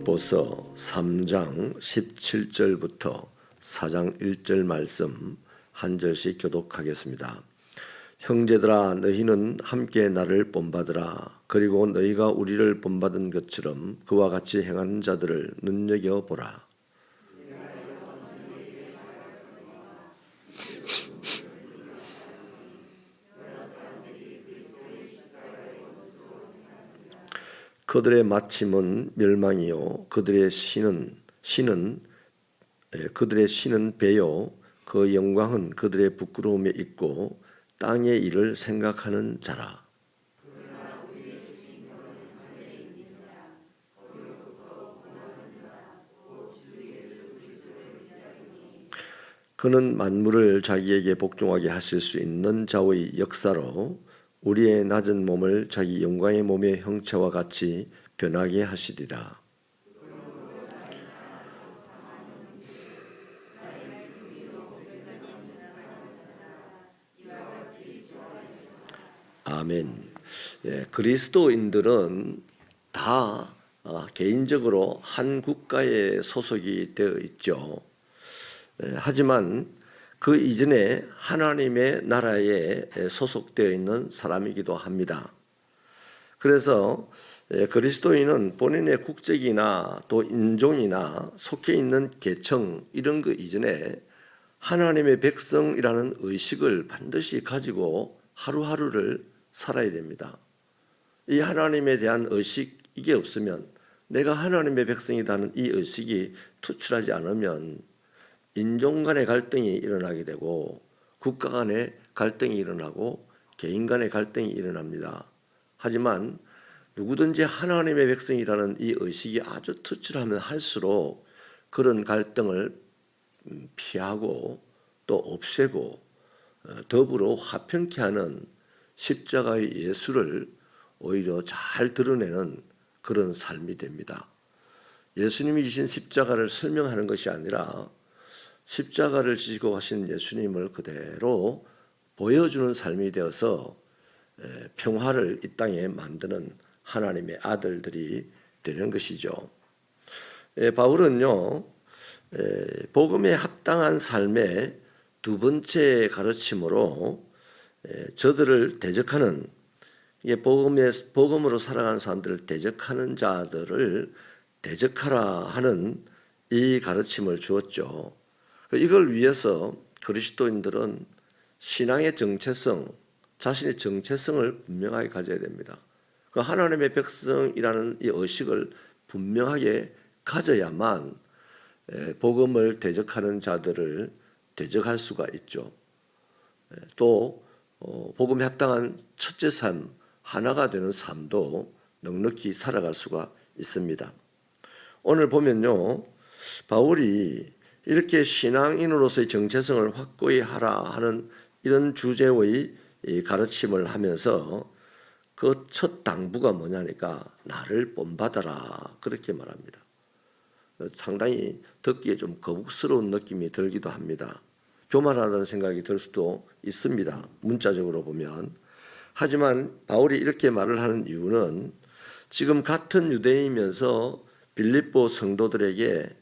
빌립보서 3장 17절부터 4장 1절 말씀 한 절씩 교독하겠습니다. 형제들아, 너희는 함께 나를 본받으라. 그리고 너희가 우리를 본받은 것처럼 그와 같이 행하는 자들을 눈여겨보라. 그들의 마침은 멸망이요 그들의 신은 배요 그 영광은 그들의 부끄러움에 있고 땅의 일을 생각하는 자라. 그는 만물을 자기에게 복종하게 하실 수 있는 자의 역사로 우리의 낮은 몸을 자기 영광의 몸의 형체와 같이 변하게 하시리라. 아멘. 그리스도인들은 다 개인적으로 한 국가에 소속이 되어 있죠. 하지만 그 이전에 하나님의 나라에 소속되어 있는 사람이기도 합니다. 그래서 그리스도인은 본인의 국적이나 또 인종이나 속해 있는 계층 이런 거 이전에 하나님의 백성이라는 의식을 반드시 가지고 하루하루를 살아야 됩니다. 이 하나님에 대한 의식 이게 없으면, 내가 하나님의 백성이라는 이 의식이 투철하지 않으면 인종 간의 갈등이 일어나게 되고 국가 간의 갈등이 일어나고 개인 간의 갈등이 일어납니다. 하지만 누구든지 하나님의 백성이라는 이 의식이 아주 투철하면 할수록 그런 갈등을 피하고 또 없애고 더불어 화평케 하는 십자가의 예수를 오히려 잘 드러내는 그런 삶이 됩니다. 예수님이 지신 십자가를 설명하는 것이 아니라 십자가를 지시고 가신 예수님을 그대로 보여주는 삶이 되어서 평화를 이 땅에 만드는 하나님의 아들들이 되는 것이죠. 바울은요, 복음에 합당한 삶의 두 번째 가르침으로 저들을 대적하는, 복음으로 살아가는 사람들을 대적하는 자들을 대적하라 하는 이 가르침을 주었죠. 이걸 위해서 그리스도인들은 신앙의 정체성, 자신의 정체성을 분명하게 가져야 됩니다. 그 하나님의 백성이라는 이 의식을 분명하게 가져야만 복음을 대적하는 자들을 대적할 수가 있죠. 또 복음에 합당한 첫째 삶, 하나가 되는 삶도 넉넉히 살아갈 수가 있습니다. 오늘 보면요, 바울이 이렇게 신앙인으로서의 정체성을 확고히 하라 하는 이런 주제의 가르침을 하면서 그 첫 당부가 뭐냐니까 나를 본받아라 그렇게 말합니다. 상당히 듣기에 좀 거북스러운 느낌이 들기도 합니다. 교만하다는 생각이 들 수도 있습니다. 문자적으로 보면. 하지만 바울이 이렇게 말을 하는 이유는 지금 같은 유대인이면서 빌립보 성도들에게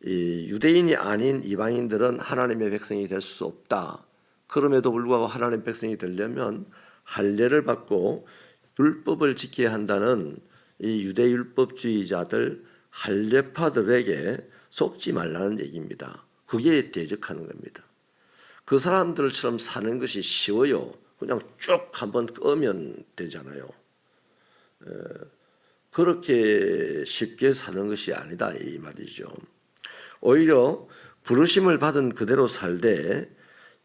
이 유대인이 아닌 이방인들은 하나님의 백성이 될 수 없다. 그럼에도 불구하고 하나님의 백성이 되려면 할례를 받고 율법을 지켜야 한다는 이 유대 율법주의자들 할례파들에게 속지 말라는 얘기입니다. 그게 대적하는 겁니다. 그 사람들처럼 사는 것이 쉬워요. 그냥 쭉 한번 끄면 되잖아요. 그렇게 쉽게 사는 것이 아니다 이 말이죠. 오히려 부르심을 받은 그대로 살되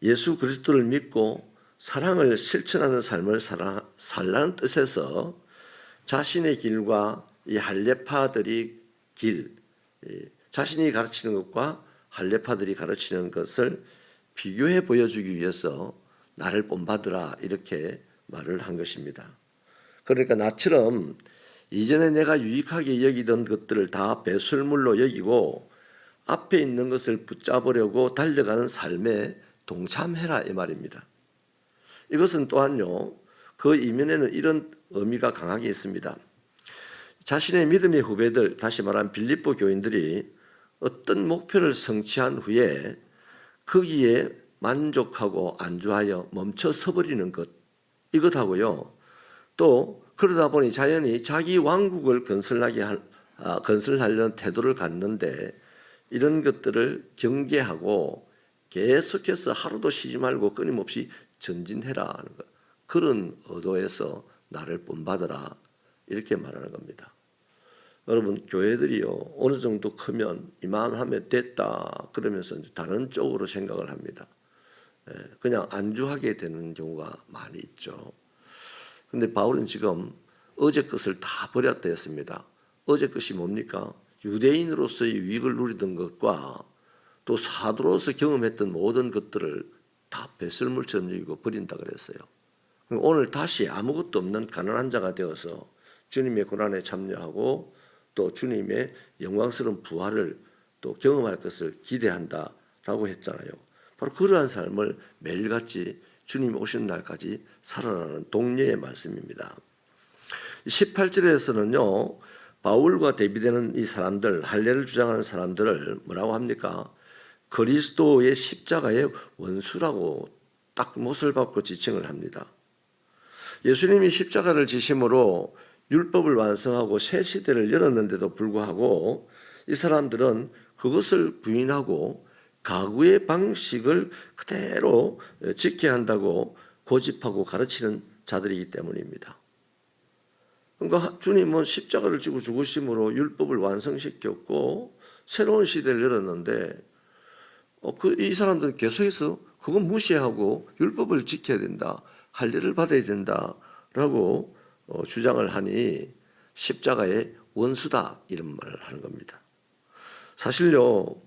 예수 그리스도를 믿고 사랑을 실천하는 삶을 살라는 뜻에서 자신의 길과 이 할례파들이 길, 자신이 가르치는 것과 할례파들이 가르치는 것을 비교해 보여주기 위해서 나를 본받으라 이렇게 말을 한 것입니다. 그러니까 나처럼 이전에 내가 유익하게 여기던 것들을 다 배설물로 여기고 앞에 있는 것을 붙잡으려고 달려가는 삶에 동참해라 이 말입니다. 이것은 또한요, 그 이면에는 이런 의미가 강하게 있습니다. 자신의 믿음의 후배들, 다시 말하면 빌립보 교인들이 어떤 목표를 성취한 후에 거기에 만족하고 안주하여 멈춰 서버리는 것, 이것하고요. 또 그러다 보니 자연히 자기 왕국을 건설하려는 태도를 갖는데 이런 것들을 경계하고 계속해서 하루도 쉬지 말고 끊임없이 전진해라 하는 것. 그런 의도에서 나를 본받으라 이렇게 말하는 겁니다. 여러분, 교회들이요 어느 정도 크면 이만하면 됐다 그러면서 다른 쪽으로 생각을 합니다. 그냥 안주하게 되는 경우가 많이 있죠. 근데 바울은 지금 어제 것을 다 버렸다 했습니다. 어제 것이 뭡니까? 유대인으로서의 유익을 누리던 것과 또 사도로서 경험했던 모든 것들을 다 배설물처럼 여기고 버린다 그랬어요. 오늘 다시 아무것도 없는 가난한 자가 되어서 주님의 고난에 참여하고 또 주님의 영광스러운 부활을 또 경험할 것을 기대한다라고 했잖아요. 바로 그러한 삶을 매일같이 주님 오시는 날까지 살아라는 독려의 말씀입니다. 18절에서는요. 바울과 대비되는 이 사람들, 할례를 주장하는 사람들을 뭐라고 합니까? 그리스도의 십자가의 원수라고 딱 못을 박고 지칭을 합니다. 예수님이 십자가를 지심으로 율법을 완성하고 새 시대를 열었는데도 불구하고 이 사람들은 그것을 부인하고 가구의 방식을 그대로 지켜야 한다고 고집하고 가르치는 자들이기 때문입니다. 그러니까 주님은 십자가를 지고 죽으심으로 율법을 완성시켰고 새로운 시대를 열었는데 이 사람들은 계속해서 그건 무시하고 율법을 지켜야 된다, 할례를 받아야 된다라고 주장을 하니 십자가의 원수다 이런 말을 하는 겁니다. 사실요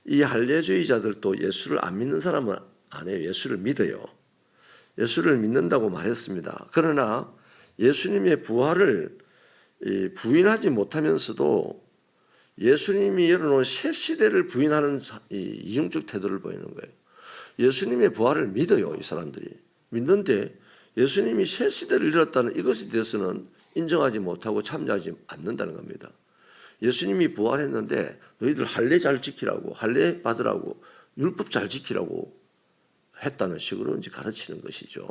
이 할례주의자들도 예수를 안 믿는 사람은 안 해요. 예수를 믿어요. 예수를 믿는다고 말했습니다. 그러나 예수님의 부활을 부인하지 못하면서도 예수님이 열어놓은 새 시대를 부인하는 이중적 태도를 보이는 거예요. 예수님의 부활을 믿어요. 이 사람들이 믿는데 예수님이 새 시대를 열었다는 이것에 대해서는 인정하지 못하고 참여하지 않는다는 겁니다. 예수님이 부활했는데 너희들 할례 잘 지키라고, 할례 받으라고, 율법 잘 지키라고 했다는 식으로 이제 가르치는 것이죠.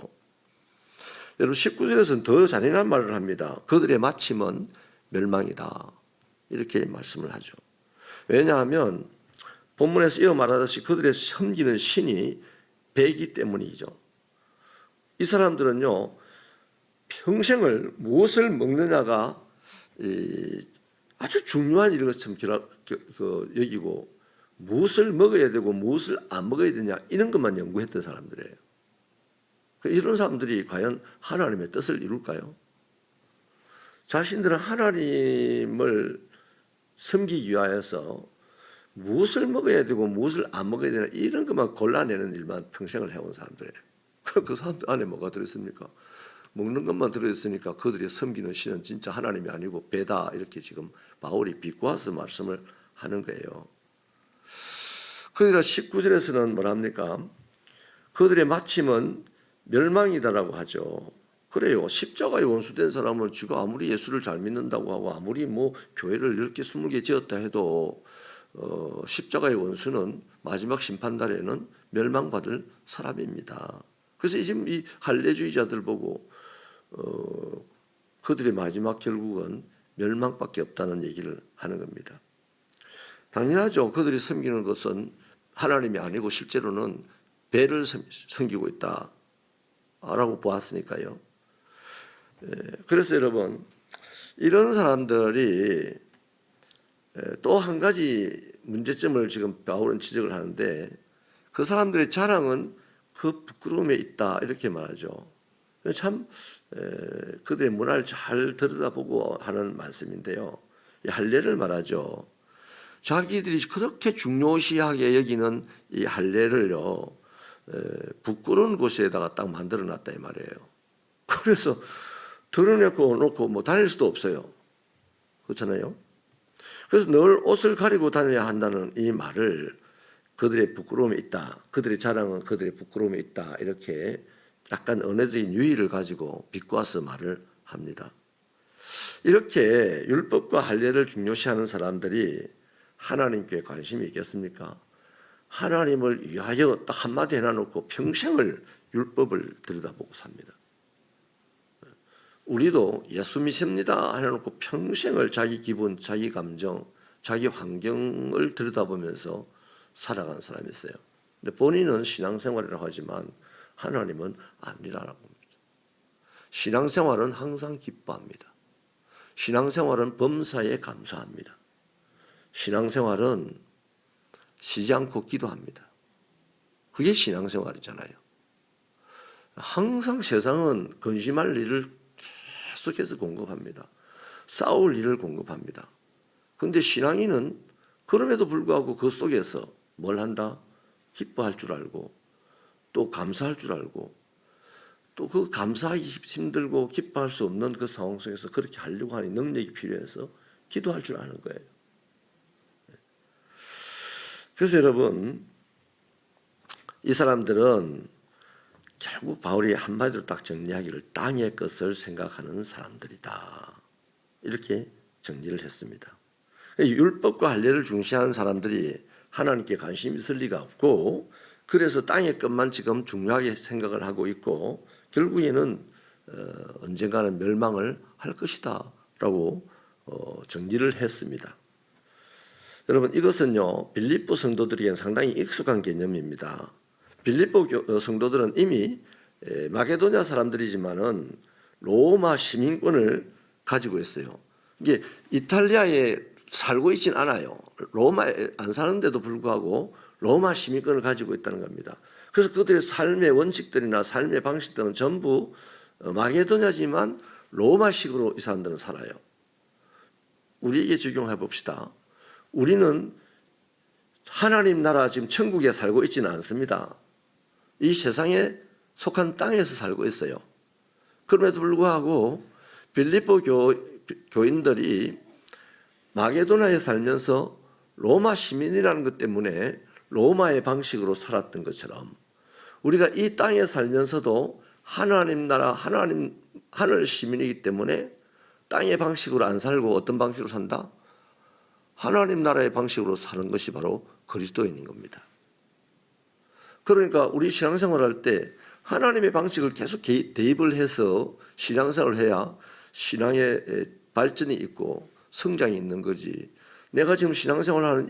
여러분 19절에서는 더 잔인한 말을 합니다. 그들의 마침은 멸망이다 이렇게 말씀을 하죠. 왜냐하면 본문에서 이어 말하듯이 그들의 섬기는 신이 배이기 때문이죠. 이 사람들은요 평생을 무엇을 먹느냐가 아주 중요한 일인 것처럼 여기고 무엇을 먹어야 되고 무엇을 안 먹어야 되냐 이런 것만 연구했던 사람들이에요. 이런 사람들이 과연 하나님의 뜻을 이룰까요? 자신들은 하나님을 섬기기 위하여서 무엇을 먹어야 되고 무엇을 안 먹어야 되나 이런 것만 골라내는 일만 평생을 해온 사람들이에요. 그 사람들 안에 뭐가 들어있습니까? 먹는 것만 들어있으니까 그들이 섬기는 신은 진짜 하나님이 아니고 배다 이렇게 지금 바울이 비꼬아서 말씀을 하는 거예요. 그러니까 19절에서는 뭐랍니까? 그들의 마침은 멸망이다라고 하죠. 그래요. 십자가의 원수된 사람은 지가 아무리 예수를 잘 믿는다고 하고 아무리 뭐 교회를 10개 20개 지었다 해도 십자가의 원수는 마지막 심판날에는 멸망받을 사람입니다. 그래서 지금 이 할례주의자들 보고 그들의 마지막 결국은 멸망밖에 없다는 얘기를 하는 겁니다. 당연하죠. 그들이 섬기는 것은 하나님이 아니고 실제로는 배를 섬기고 있다라고 보았으니까요. 그래서 여러분 이런 사람들이 또 한 가지 문제점을 지금 바울은 지적을 하는데 그 사람들의 자랑은 그 부끄러움에 있다 이렇게 말하죠. 참 그들의 문화를 잘 들여다보고 하는 말씀인데요. 이 할례를 말하죠. 자기들이 그렇게 중요시하게 여기는 이 할례를요 부끄러운 곳에다가 딱 만들어놨다 이 말이에요. 그래서 드러내고 놓고 뭐 다닐 수도 없어요. 그렇잖아요. 그래서 늘 옷을 가리고 다녀야 한다는 이 말을 그들의 부끄러움에 있다. 그들의 자랑은 그들의 부끄러움에 있다. 이렇게 약간 언어적인 유의를 가지고 비꼬아서 말을 합니다. 이렇게 율법과 할례를 중요시하는 사람들이 하나님께 관심이 있겠습니까? 하나님을 위하여 딱 한마디 해놔놓고 평생을 율법을 들여다보고 삽니다. 우리도 예수 믿습니다 해놓고 평생을 자기 기분, 자기 감정, 자기 환경을 들여다보면서 살아가는 사람이 있어요. 근데 본인은 신앙생활이라고 하지만 하나님은 아니라고 합니다. 신앙생활은 항상 기뻐합니다. 신앙생활은 범사에 감사합니다. 신앙생활은 쉬지 않고 기도합니다. 그게 신앙생활이잖아요. 항상 세상은 근심할 일을 계속해서 공급합니다. 싸울 일을 공급합니다. 그런데 신앙인은 그럼에도 불구하고 그 속에서 뭘 한다? 기뻐할 줄 알고 또 감사할 줄 알고 또 그 감사하기 힘들고 기뻐할 수 없는 그 상황 속에서 그렇게 하려고 하는 능력이 필요해서 기도할 줄 아는 거예요. 그래서 여러분, 이 사람들은 결국 바울이 한마디로 딱 정리하기를 땅의 것을 생각하는 사람들이다. 이렇게 정리를 했습니다. 율법과 할례를 중시하는 사람들이 하나님께 관심이 있을 리가 없고 그래서 땅의 것만 지금 중요하게 생각을 하고 있고 결국에는 언젠가는 멸망을 할 것이다 라고 정리를 했습니다. 여러분 이것은요 빌립보 성도들에게는 상당히 익숙한 개념입니다. 빌립보 성도들은 이미 마게도냐 사람들이지만은 로마 시민권을 가지고 있어요. 이게 이탈리아에 살고 있진 않아요. 로마에 안 사는데도 불구하고 로마 시민권을 가지고 있다는 겁니다. 그래서 그들의 삶의 원칙들이나 삶의 방식들은 전부 마게도냐지만 로마식으로 이 사람들은 살아요. 우리에게 적용해 봅시다. 우리는 하나님 나라 지금 천국에 살고 있지는 않습니다. 이 세상에 속한 땅에서 살고 있어요. 그럼에도 불구하고 빌립보 교인들이 마게도나에 살면서 로마 시민이라는 것 때문에 로마의 방식으로 살았던 것처럼 우리가 이 땅에 살면서도 하나님 나라 하늘 시민이기 때문에 땅의 방식으로 안 살고 어떤 방식으로 산다? 하나님 나라의 방식으로 사는 것이 바로 그리스도인인 겁니다. 그러니까 우리 신앙생활할 때 하나님의 방식을 계속 대입을 해서 신앙생활을 해야 신앙의 발전이 있고 성장이 있는 거지. 내가 지금 신앙생활하는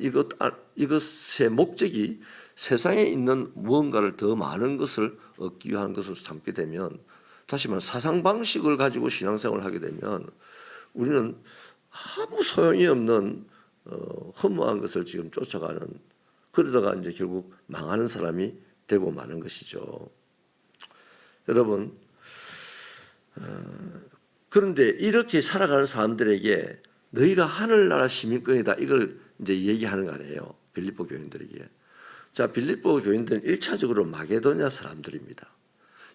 이것의 목적이 세상에 있는 무언가를 더 많은 것을 얻기 위한 것으로 삼게 되면 다시 말해 사상 방식을 가지고 신앙생활을 하게 되면 우리는 아무 소용이 없는 허무한 것을 지금 쫓아가는 그러다가 이제 결국 망하는 사람이 되고 마는 것이죠. 여러분 그런데 이렇게 살아가는 사람들에게 너희가 하늘나라 시민권이다 이걸 이제 얘기하는 거 아니에요. 빌립보 교인들에게. 자, 빌립보 교인들은 1차적으로 마게도냐 사람들입니다.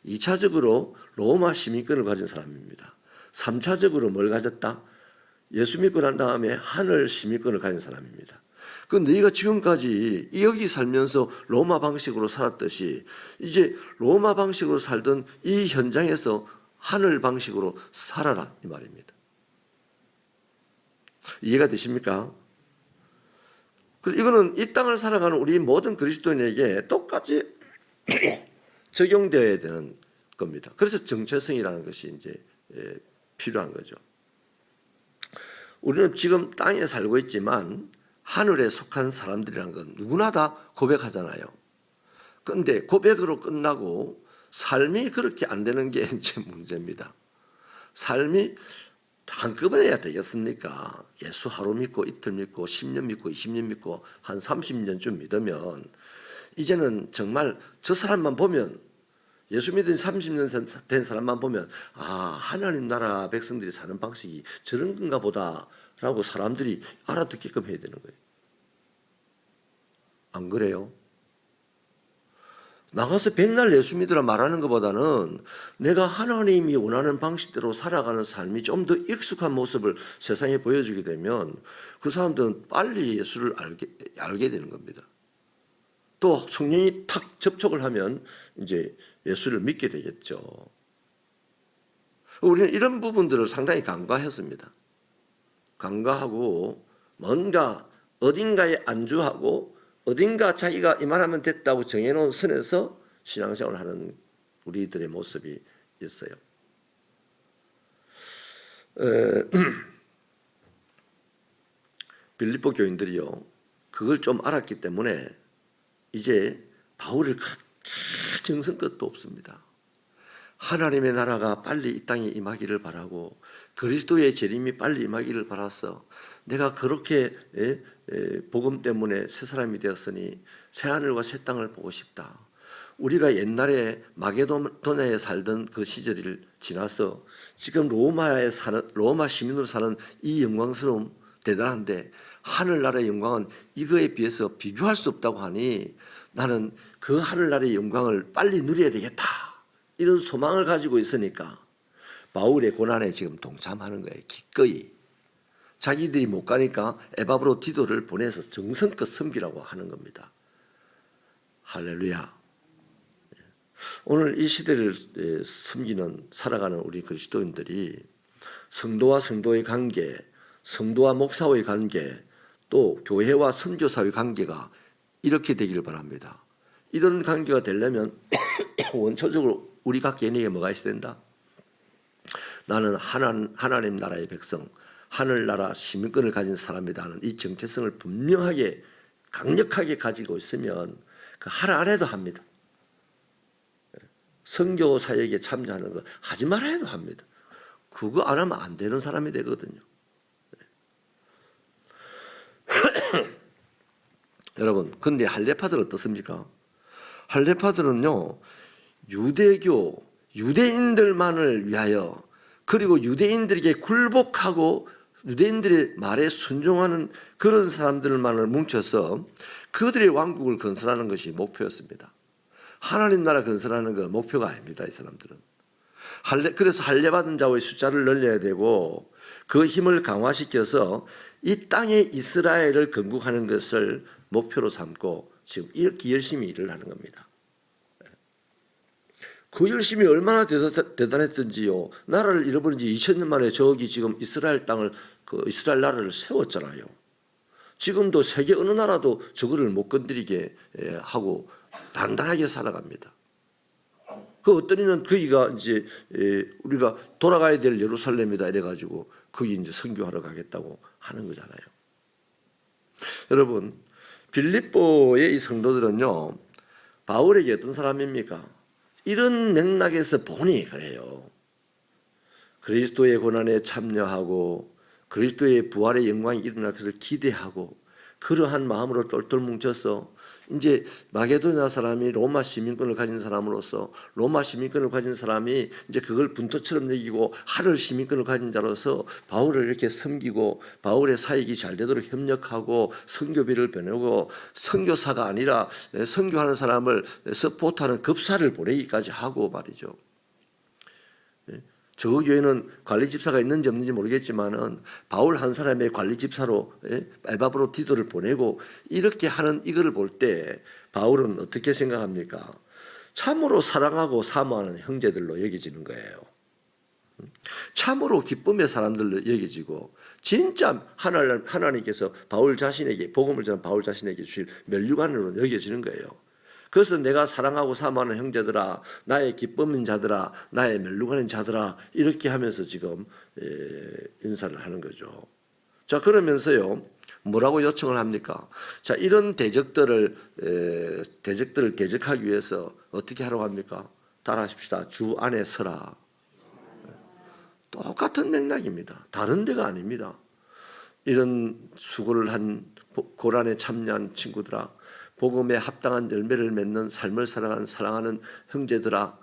2차적으로 로마 시민권을 가진 사람입니다. 3차적으로 뭘 가졌다? 예수 믿고 난 다음에 하늘 시민권을 가진 사람입니다. 그 너희가 지금까지 여기 살면서 로마 방식으로 살았듯이 이제 로마 방식으로 살던 이 현장에서 하늘 방식으로 살아라 이 말입니다. 이해가 되십니까? 그래서 이거는 이 땅을 살아가는 우리 모든 그리스도인에게 똑같이 적용되어야 되는 겁니다. 그래서 정체성이라는 것이 이제 필요한 거죠. 우리는 지금 땅에 살고 있지만 하늘에 속한 사람들이라는 건 누구나 다 고백하잖아요. 그런데 고백으로 끝나고 삶이 그렇게 안 되는 게 이제 문제입니다. 삶이 한꺼번에 해야 되겠습니까? 예수 하루 믿고 이틀 믿고 10년 믿고 20년 믿고 한 30년쯤 믿으면 이제는 정말 저 사람만 보면 예수 믿은 30년 된 사람만 보면 하나님 나라 백성들이 사는 방식이 저런 건가 보다 라고 사람들이 알아듣게끔 해야 되는 거예요. 안 그래요? 나가서 백날 예수 믿으라 말하는 것보다는 내가 하나님이 원하는 방식대로 살아가는 삶이 좀 더 익숙한 모습을 세상에 보여주게 되면 그 사람들은 빨리 예수를 알게 되는 겁니다. 또 성령이 탁 접촉을 하면 이제 예수를 믿게 되겠죠. 우리는 이런 부분들을 상당히 간과했습니다. 간과하고 뭔가 어딘가에 안주하고 어딘가 자기가 이만하면 됐다고 정해놓은 선에서 신앙생활을 하는 우리들의 모습이 있어요. 빌립보 교인들이요, 그걸 좀 알았기 때문에 이제 바울을 그렇게 정성껏도 없습니다. 하나님의 나라가 빨리 이 땅에 임하기를 바라고 그리스도의 재림이 빨리 임하기를 바라서 내가 그렇게 복음 때문에 새 사람이 되었으니 새 하늘과 새 땅을 보고 싶다. 우리가 옛날에 마게도냐에 살던 그 시절을 지나서 지금 로마 시민으로 사는 이 영광스러움 대단한데 하늘나라의 영광은 이거에 비해서 비교할 수 없다고 하니 나는 그 하늘나라의 영광을 빨리 누려야 되겠다. 이런 소망을 가지고 있으니까 바울의 고난에 지금 동참하는 거예요. 기꺼이. 자기들이 못 가니까 에바브로디도를 보내서 정성껏 섬기라고 하는 겁니다. 할렐루야. 오늘 이 시대를 살아가는 우리 그리스도인들이 성도와 성도의 관계, 성도와 목사와의 관계, 또 교회와 선교사의 관계가 이렇게 되기를 바랍니다. 이런 관계가 되려면 원초적으로 우리 각 개인에게 뭐가 있어야 된다? 나는 하나님 나라의 백성, 하늘나라 시민권을 가진 사람이다 하는 이 정체성을 분명하게 강력하게 가지고 있으면 그 하라 안 해도 합니다. 선교 사역에 참여하는 거 하지 말아 해도 합니다. 그거 안 하면 안 되는 사람이 되거든요. 여러분, 근데 할례파들 어떻습니까? 할례파들은요, 유대교, 유대인들만을 위하여 그리고 유대인들에게 굴복하고 유대인들의 말에 순종하는 그런 사람들만을 뭉쳐서 그들의 왕국을 건설하는 것이 목표였습니다. 하나님 나라 건설하는 건 목표가 아닙니다. 이 사람들은. 그래서 할례받은 자의 숫자를 늘려야 되고 그 힘을 강화시켜서 이 땅에 이스라엘을 건국하는 것을 목표로 삼고 지금 이렇게 열심히 일을 하는 겁니다. 그 열심이 얼마나 대단했던지요. 나라를 잃어버린 지 2000년 만에 저기 지금 이스라엘 땅을, 이스라엘 나라를 세웠잖아요. 지금도 세계 어느 나라도 저거를 못 건드리게 하고 단단하게 살아갑니다. 그 어떤 이는 거기가 이제 우리가 돌아가야 될 예루살렘이다 이래가지고 거기 이제 선교하러 가겠다고 하는 거잖아요. 여러분, 빌립보의 이 성도들은요, 바울에게 어떤 사람입니까? 이런 맥락에서 보니 그래요. 그리스도의 고난에 참여하고 그리스도의 부활의 영광이 일어날 것을 기대하고 그러한 마음으로 똘똘 뭉쳐서 이제 마게도냐 사람이 로마 시민권을 가진 사람으로서 로마 시민권을 가진 사람이 이제 그걸 분토처럼 여기고 하늘 시민권을 가진 자로서 바울을 이렇게 섬기고 바울의 사역이 잘 되도록 협력하고 선교비를 보내고 선교사가 아니라 선교하는 사람을 서포트하는 급사를 보내기까지 하고 말이죠. 저 교회는 관리 집사가 있는지 없는지 모르겠지만은 바울 한 사람의 관리 집사로 에바브로디도를 보내고 이렇게 하는 이거를 볼 때 바울은 어떻게 생각합니까? 참으로 사랑하고 사모하는 형제들로 여겨지는 거예요. 참으로 기쁨의 사람들로 여겨지고 진짜 하나님께서 바울 자신에게 복음을 전한 바울 자신에게 주실 면류관으로 여겨지는 거예요. 그래서 내가 사랑하고 사모하는 형제들아, 나의 기쁨인 자들아, 나의 멸류관인 자들아 이렇게 하면서 지금 인사를 하는 거죠. 자, 그러면서요 뭐라고 요청을 합니까? 자, 이런 대적들을 대적하기 위해서 어떻게 하라고 합니까? 따라하십시다. 주 안에 서라. 똑같은 맥락입니다. 다른 데가 아닙니다. 이런 수고를 한 고난에 참여한 친구들아, 복음에 합당한 열매를 맺는 삶을 사랑하는 형제들아,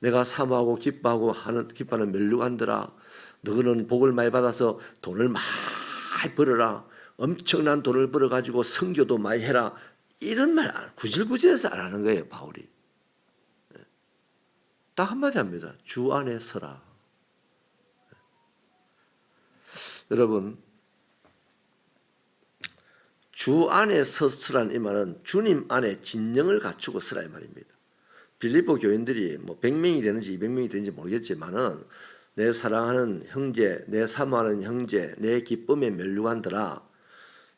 내가 사모하고 기뻐하는 멸류관들아, 너는 복을 많이 받아서 돈을 많이 벌어라. 엄청난 돈을 벌어가지고 선교도 많이 해라. 이런 말 구질구질해서 안 하는 거예요, 바울이. 딱 한마디 합니다. 주 안에 서라. 여러분, 주 안에 서서란 이 말은 주님 안에 진정을 갖추고 서라 이 말입니다. 빌립보 교인들이 뭐 100명이 되는지 200명이 되는지 모르겠지만은 내 사랑하는 형제, 내 사모하는 형제, 내 기쁨의 멸류관들아,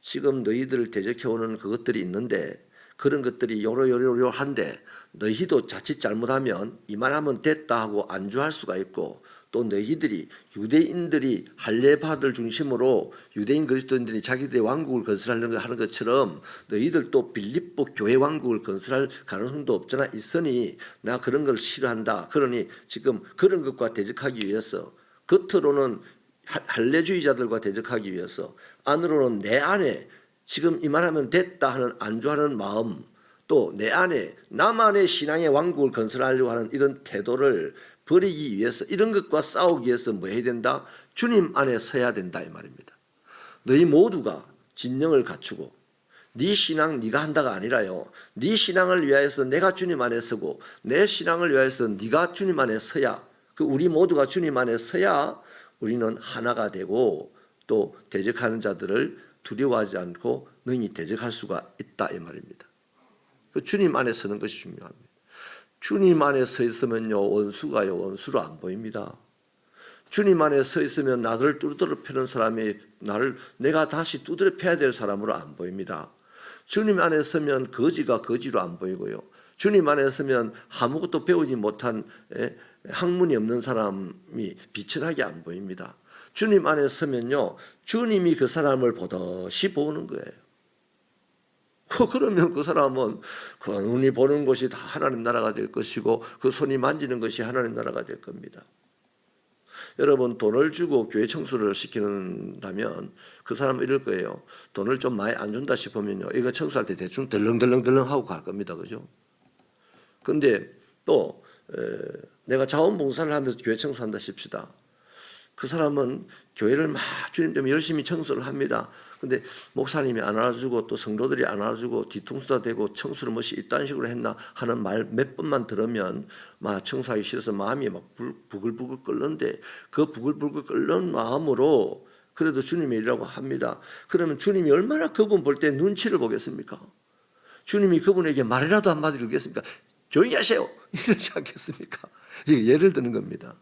지금 너희들을 대적해오는 그것들이 있는데 그런 것들이 요러요러요한데 너희도 자칫 잘못하면 이만하면 됐다 하고 안주할 수가 있고, 또 너희들이 유대인들이 할례받을 중심으로 유대인 그리스도인들이 자기들의 왕국을 건설하려고 하는 것처럼 너희들도 빌립보 교회 왕국을 건설할 가능성도 없잖아 있으니 나 그런 걸 싫어한다. 그러니 지금 그런 것과 대적하기 위해서 겉으로는 할례주의자들과 대적하기 위해서 안으로는 내 안에 지금 이만하면 됐다 하는 안주하는 마음, 또 내 안에 나만의 신앙의 왕국을 건설하려고 하는 이런 태도를 버리기 위해서, 이런 것과 싸우기 위해서 뭐 해야 된다? 주님 안에 서야 된다 이 말입니다. 너희 모두가 진정을 갖추고 네 신앙 네가 한다가 아니라요, 네 신앙을 위하여서 내가 주님 안에 서고 내 신앙을 위하여서 네가 주님 안에 서야, 그 우리 모두가 주님 안에 서야 우리는 하나가 되고 또 대적하는 자들을 두려워하지 않고 능히 대적할 수가 있다 이 말입니다. 그 주님 안에 서는 것이 중요합니다. 주님 안에 서 있으면요, 원수가요 원수로 안 보입니다. 주님 안에 서 있으면 나를 두드려 패는 사람이 내가 다시 두드려 패야 될 사람으로 안 보입니다. 주님 안에 서면 거지가 거지로 안 보이고요, 주님 안에 서면 아무것도 배우지 못한 학문이 없는 사람이 비천하게 안 보입니다. 주님 안에 서면요, 주님이 그 사람을 보듯이 보는 거예요. 그러면 그 사람은 그 눈이 보는 것이 다 하나님 나라가 될 것이고 그 손이 만지는 것이 하나님 나라가 될 겁니다. 여러분, 돈을 주고 교회 청소를 시키는다면 그 사람은 이럴 거예요. 돈을 좀 많이 안 준다 싶으면요, 이거 청소할 때 대충 덜렁덜렁 하고 갈 겁니다. 그죠? 근데 또 내가 자원봉사를 하면서 교회 청소한다 싶시다. 그 사람은 교회를 막 주님 때문에 열심히 청소를 합니다. 근데 목사님이 안 알아주고 또 성도들이 안 알아주고 뒤통수가 되고 청소를 뭐시 이딴 식으로 했나 하는 말 몇 번만 들으면 막 청소하기 싫어서 마음이 막 부글부글 끓는데, 그 부글부글 끓는 마음으로 그래도 주님의 일이라고 합니다. 그러면 주님이 얼마나 그분 볼 때 눈치를 보겠습니까? 주님이 그분에게 말이라도 한마디 들겠습니까? 조용히 하세요 이러지 않겠습니까? 예를 드는 겁니다.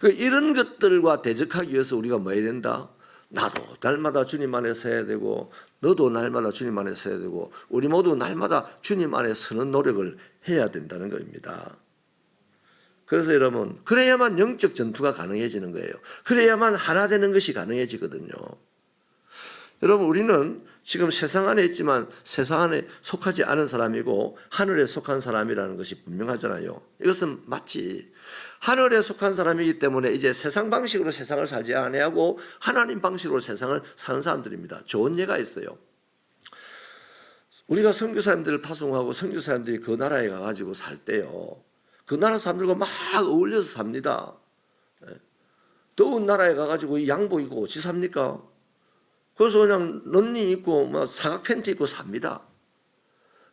이런 것들과 대적하기 위해서 우리가 뭐 해야 된다? 나도 날마다 주님 안에 서야 되고 너도 날마다 주님 안에 서야 되고 우리 모두 날마다 주님 안에 서는 노력을 해야 된다는 겁니다. 그래서 여러분, 그래야만 영적 전투가 가능해지는 거예요. 그래야만 하나 되는 것이 가능해지거든요. 여러분, 우리는 지금 세상 안에 있지만 세상 안에 속하지 않은 사람이고 하늘에 속한 사람이라는 것이 분명하잖아요. 이것은 마치 하늘에 속한 사람이기 때문에 이제 세상 방식으로 세상을 살지 아니하고 하나님 방식으로 세상을 사는 사람들입니다. 좋은 예가 있어요. 우리가 선교 사람들을 파송하고 선교 사람들이 그 나라에 가가지고 살 때요, 그 나라 사람들과 막 어울려서 삽니다. 더운 나라에 가가지고 양복 입고 어찌 삽니까? 그래서 그냥 런닝 입고 막 사각 팬티 입고 삽니다.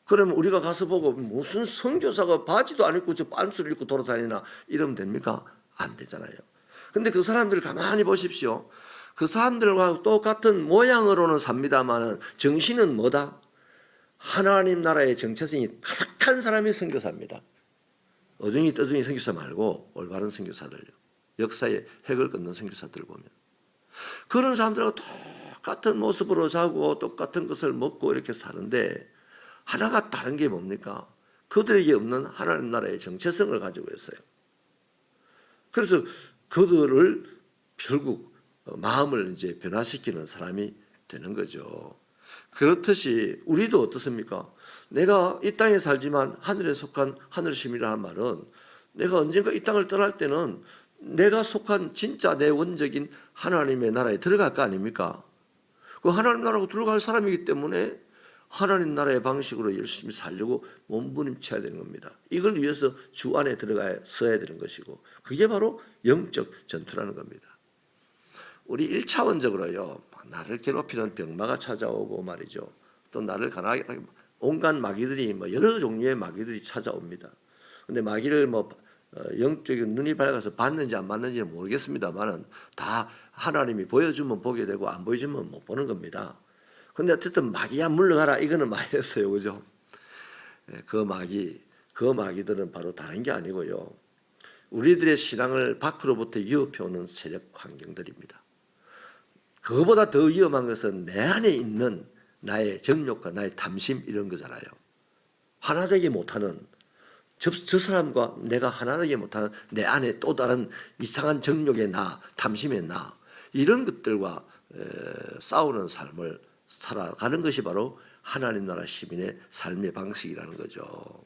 그러면 우리가 가서 보고 무슨 선교사가 바지도 안 입고 저 빤스를 입고 돌아다니나 이러면 됩니까? 안 되잖아요. 근데 그 사람들을 가만히 보십시오. 그 사람들과 똑같은 모양으로는 삽니다만 정신은 뭐다? 하나님 나라의 정체성이 가득한 사람이 선교사입니다. 어중이 떠중이 선교사 말고 올바른 선교사들요, 역사의 획을 긋는 선교사들을 보면 그런 사람들하고 똑같은 모습으로 자고 똑같은 것을 먹고 이렇게 사는데 하나가 다른 게 뭡니까? 그들에게 없는 하나님 나라의 정체성을 가지고 있어요. 그래서 그들을 결국 마음을 이제 변화시키는 사람이 되는 거죠. 그렇듯이 우리도 어떻습니까? 내가 이 땅에 살지만 하늘에 속한 하늘 시민이라는 말은 내가 언젠가 이 땅을 떠날 때는 내가 속한 진짜 내 원적인 하나님의 나라에 들어갈 거 아닙니까? 그 하나님 나라로 들어갈 사람이기 때문에 하나님 나라의 방식으로 열심히 살려고 몸부림쳐야 되는 겁니다. 이걸 위해서 주 안에 들어가야 서야 되는 것이고, 그게 바로 영적 전투라는 겁니다. 우리 1차원적으로요, 나를 괴롭히는 병마가 찾아오고 말이죠, 또 나를 가난하게 온갖 마귀들이 여러 종류의 마귀들이 찾아옵니다. 근데 마귀를 영적인 눈이 밝아서 봤는지 안 봤는지는 모르겠습니다만은 다 하나님이 보여주면 보게 되고 안 보여주면 못 보는 겁니다. 근데 어쨌든 마귀야 물러가라 이거는 마귀였어요. 그죠? 그 마귀들은 바로 다른 게 아니고요, 우리들의 신앙을 밖으로부터 위협해오는 세력 환경들입니다. 그거보다 더 위험한 것은 내 안에 있는 나의 정욕과 나의 탐심 이런 거잖아요. 하나 되지 못하는 저 사람과 내가 하나 되지 못하는 내 안에 또 다른 이상한 정욕의 나, 탐심의 나 이런 것들과 싸우는 삶을 살아가는 것이 바로 하나님 나라 시민의 삶의 방식이라는 거죠.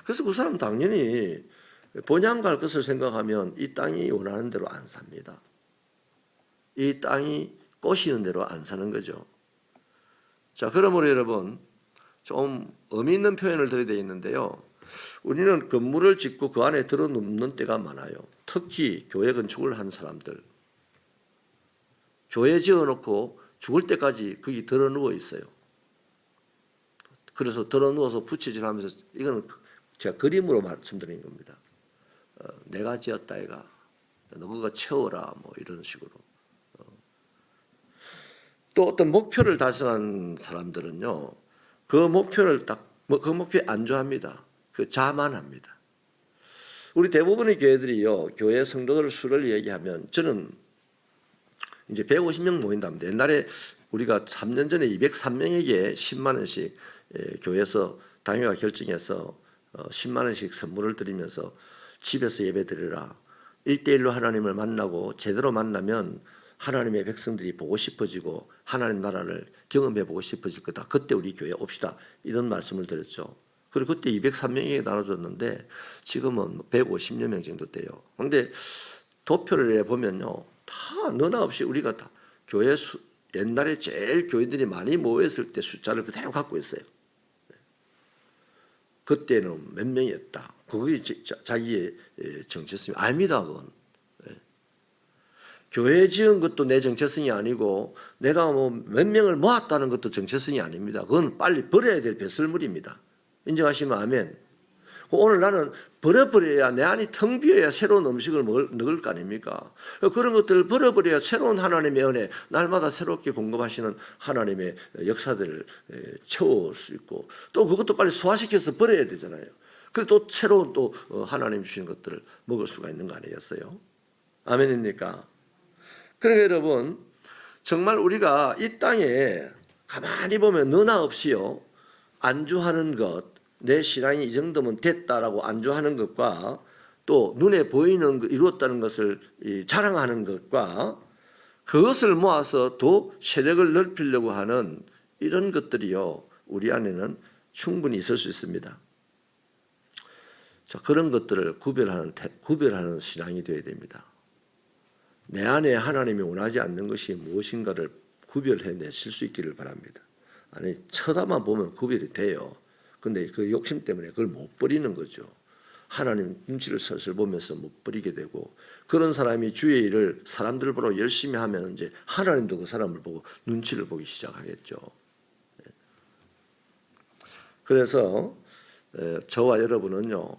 그래서 그 사람 당연히 본향 갈 것을 생각하면 이 땅이 원하는 대로 안 삽니다. 이 땅이 꼬시는 대로 안 사는 거죠. 자, 그러므로 여러분 좀 의미 있는 표현을 드려야 되겠는데요. 우리는 건물을 짓고 그 안에 들어눕는 때가 많아요. 특히 교회 건축을 한 사람들. 교회 지어놓고 죽을 때까지 거기 들어누워 있어요. 그래서 들어누워서 부채질하면서 이거는 제가 그림으로 말씀드린 겁니다. 내가 지었다 이가 너가 채워라 뭐 이런 식으로. 또 어떤 목표를 달성한 사람들은요, 그 목표를 그 목표에 안주합니다. 그 자만합니다. 우리 대부분의 교회들이요, 교회 성도들 수를 얘기하면 저는 이제 150명 모인답니다. 옛날에 우리가 3년 전에 203명에게 10만 원씩 교회에서 당회가 결정해서 10만 원씩 선물을 드리면서 집에서 예배 드리라. 1대1로 하나님을 만나고 제대로 만나면 하나님의 백성들이 보고 싶어지고 하나님 나라를 경험해 보고 싶어질 거다. 그때 우리 교회 옵시다. 이런 말씀을 드렸죠. 그리고 그때 203명에게 나눠줬는데 지금은 150여 명 정도 돼요. 그런데 도표를 해보면요. 다 너나 없이 우리가 다 교회 옛날에 제일 교회들이 많이 모였을 때 숫자를 그대로 갖고 있어요. 그때는 몇 명이었다. 그게 자기의 정체성이 아닙니다. 그건. 교회 지은 것도 내 정체성이 아니고 내가 뭐 몇 명을 모았다는 것도 정체성이 아닙니다. 그건 빨리 버려야 될 배설물입니다. 인정하시면 아멘. 오늘 나는 버려버려야 내 안이 텅 비어야 새로운 음식을 먹을 거 아닙니까? 그런 것들을 버려버려야 새로운 하나님의 은혜, 날마다 새롭게 공급하시는 하나님의 역사들을 채울 수 있고 또 그것도 빨리 소화시켜서 버려야 되잖아요. 그리고 또 새로운 또 하나님 주신 것들을 먹을 수가 있는 거 아니겠어요? 아멘입니까? 그러니까 여러분 정말 우리가 이 땅에 가만히 보면 너나 없이요 안주하는 것, 내 신앙이 이 정도면 됐다라고 안주하는 것과 또 눈에 보이는 이루었다는 것을 자랑하는 것과 그것을 모아서 더 세력을 넓히려고 하는 이런 것들이요 우리 안에는 충분히 있을 수 있습니다. 자, 그런 것들을 구별하는 신앙이 되어야 됩니다. 내 안에 하나님이 원하지 않는 것이 무엇인가를 구별해내실 수 있기를 바랍니다. 아니 쳐다만 보면 구별이 돼요. 근데 그 욕심 때문에 그걸 못 버리는 거죠. 하나님 눈치를 슬슬 보면서 못 버리게 되고 그런 사람이 주의 일을 사람들 보러 열심히 하면 이제 하나님도 그 사람을 보고 눈치를 보기 시작하겠죠. 그래서 저와 여러분은요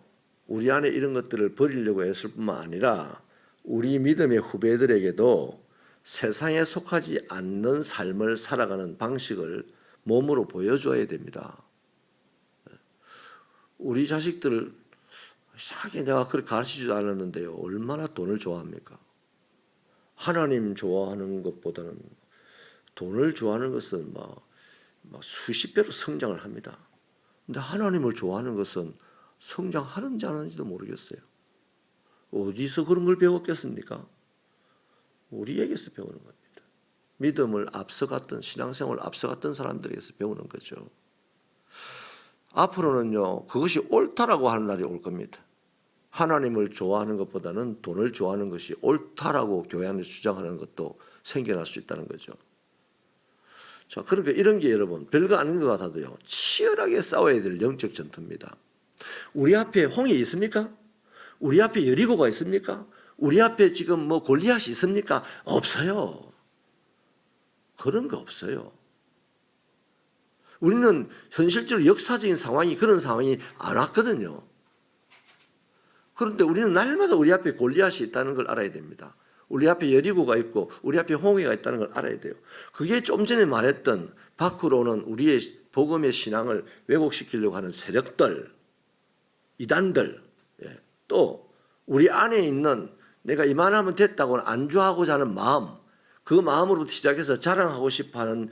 우리 안에 이런 것들을 버리려고 했을 뿐만 아니라 우리 믿음의 후배들에게도 세상에 속하지 않는 삶을 살아가는 방식을 몸으로 보여줘야 됩니다. 우리 자식들을 이상하게 내가 그렇게 가르치지도 않았는데요. 얼마나 돈을 좋아합니까? 하나님 좋아하는 것보다는 돈을 좋아하는 것은 막 수십 배로 성장을 합니다. 근데 하나님을 좋아하는 것은 성장하는지 안 하는지도 모르겠어요. 어디서 그런 걸 배웠겠습니까? 우리에게서 배우는 겁니다. 믿음을 앞서갔던 신앙생활을 앞서갔던 사람들에게서 배우는 거죠. 앞으로는요 그것이 옳다라고 하는 날이 올 겁니다. 하나님을 좋아하는 것보다는 돈을 좋아하는 것이 옳다라고 교회 안에 주장하는 것도 생겨날 수 있다는 거죠. 자, 그러니까 이런 게 여러분 별거 아닌 것 같아도요 치열하게 싸워야 될 영적 전투입니다. 우리 앞에 홍해 있습니까? 우리 앞에 여리고가 있습니까? 우리 앞에 지금 뭐 골리앗이 있습니까? 없어요. 그런 거 없어요. 우리는 현실적으로 역사적인 상황이 그런 상황이 안 왔거든요. 그런데 우리는 날마다 우리 앞에 골리앗이 있다는 걸 알아야 됩니다. 우리 앞에 여리고가 있고 우리 앞에 홍해가 있다는 걸 알아야 돼요. 그게 좀 전에 말했던 밖으로는 우리의 복음의 신앙을 왜곡시키려고 하는 세력들, 이단들, 또 우리 안에 있는 내가 이만하면 됐다고 안주하고자 하는 마음, 그 마음으로부터 시작해서 자랑하고 싶어하는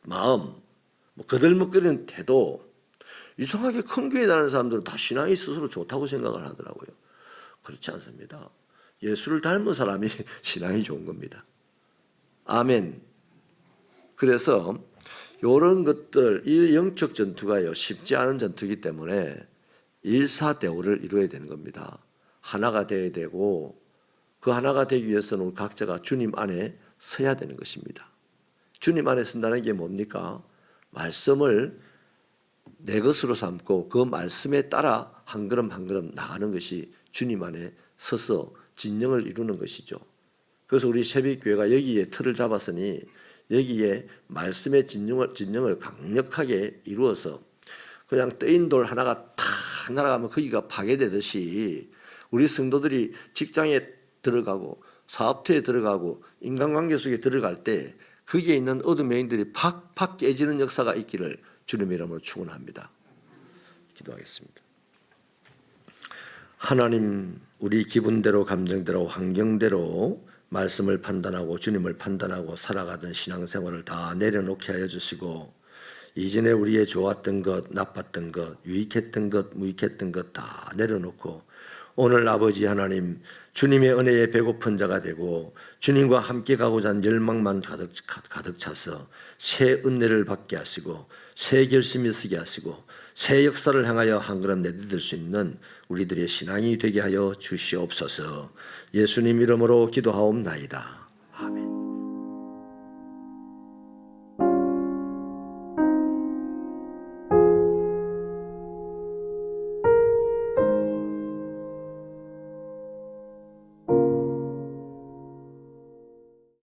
마음, 거들먹거리는 태도, 이상하게 큰 교회 다니는 사람들은 다 신앙이 스스로 좋다고 생각을 하더라고요. 그렇지 않습니다. 예수를 닮은 사람이 신앙이 좋은 겁니다. 아멘. 그래서 이런 것들, 이 영적 전투가요, 쉽지 않은 전투이기 때문에 일사대오를 이루어야 되는 겁니다. 하나가 되어야 되고, 그 하나가 되기 위해서는 우리 각자가 주님 안에 서야 되는 것입니다. 주님 안에 선다는 게 뭡니까? 말씀을 내 것으로 삼고 그 말씀에 따라 한 걸음 한 걸음 나가는 것이 주님 안에 서서 진영을 이루는 것이죠. 그래서 우리 새벽교회가 여기에 틀을 잡았으니 여기에 말씀의 진영을 강력하게 이루어서 그냥 떠인 돌 하나가 탁 날아가면 거기가 파괴되듯이 우리 성도들이 직장에 들어가고 사업터에 들어가고 인간관계 속에 들어갈 때 거기에 있는 어둠 여인들이 팍팍 깨지는 역사가 있기를 주님의 이름으로 축원합니다. 기도하겠습니다. 하나님, 우리 기분대로 감정대로 환경대로 말씀을 판단하고 주님을 판단하고 살아가던 신앙생활을 다 내려놓게 하여 주시고 이전에 우리의 좋았던 것, 나빴던 것, 유익했던 것, 무익했던 것 다 내려놓고 오늘 아버지 하나님 주님의 은혜에 배고픈 자가 되고 주님과 함께 가고자 하는 열망만 가득 차서 새 은혜를 받게 하시고 새 결심이 서게 하시고 새 역사를 향하여 한 걸음 내디딜 수 있는 우리들의 신앙이 되게 하여 주시옵소서. 예수님 이름으로 기도하옵나이다.